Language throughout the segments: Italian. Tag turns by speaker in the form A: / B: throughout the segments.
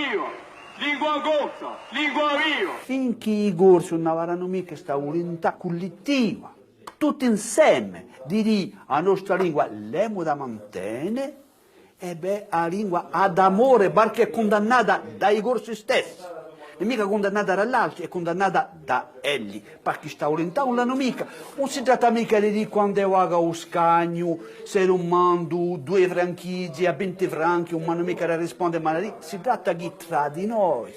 A: viva, lingua corsa, lingua viva.
B: Finché i corsi non avranno mica questa volontà collettiva, tutti insieme, di dire la nostra lingua l'emo da mantenere, e beh, la lingua ad amore, perché è condannata dai corsi stessi. Non è mica condannata dall'altro, è condannata da elli, perché sta volontà non l'hanno mica. Non si tratta mica di dire quando vaga o scagno, se non mando 2 franchigie a 20 franchi, non mi mica da rispondere, ma si tratta di tra di noi.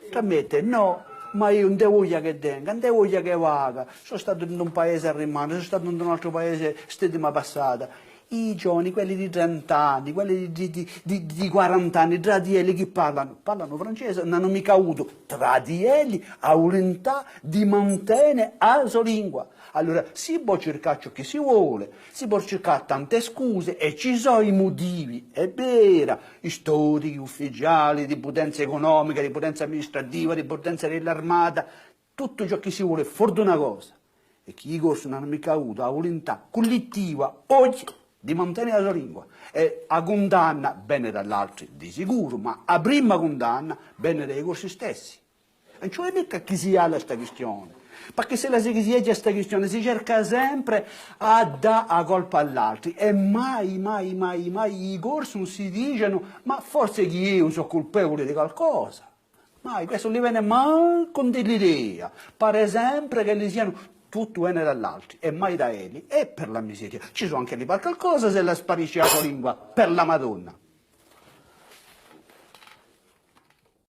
B: Tra me e no, ma io non voglio che venga, non voglio che vaga. Sono stato in un paese a rimane, sono stato in un altro paese settimana passata. I giovani, quelli di 30 anni, quelli di 40 anni, tra di elli che parlano francese, non hanno mica avuto tra di elli la volontà di mantenere la sua lingua. Allora si può cercare ciò che si vuole, si può cercare tante scuse e ci sono i motivi, è vero, storici, ufficiali, di potenza economica, di potenza amministrativa, di potenza dell'armata, tutto ciò che si vuole, fuori di una cosa, e che i corsi non hanno mica avuto la volontà collettiva oggi di mantenere la sua lingua. E a condanna, bene dall'altro di sicuro, ma a prima condanna, bene dai corsi stessi. Non c'è mica chi si ha questa questione, perché se la si ha questa questione si cerca sempre a dare la colpa all'altro e mai i corsi non si dicono ma forse che io sono colpevole di qualcosa. Mai, questo non gli viene mai con dell'idea, pare sempre che li siano tutto viene dall'altro e mai da elli, e per la miseria ci sono anche lì per qualcosa se la sparisce la sua lingua, per la Madonna.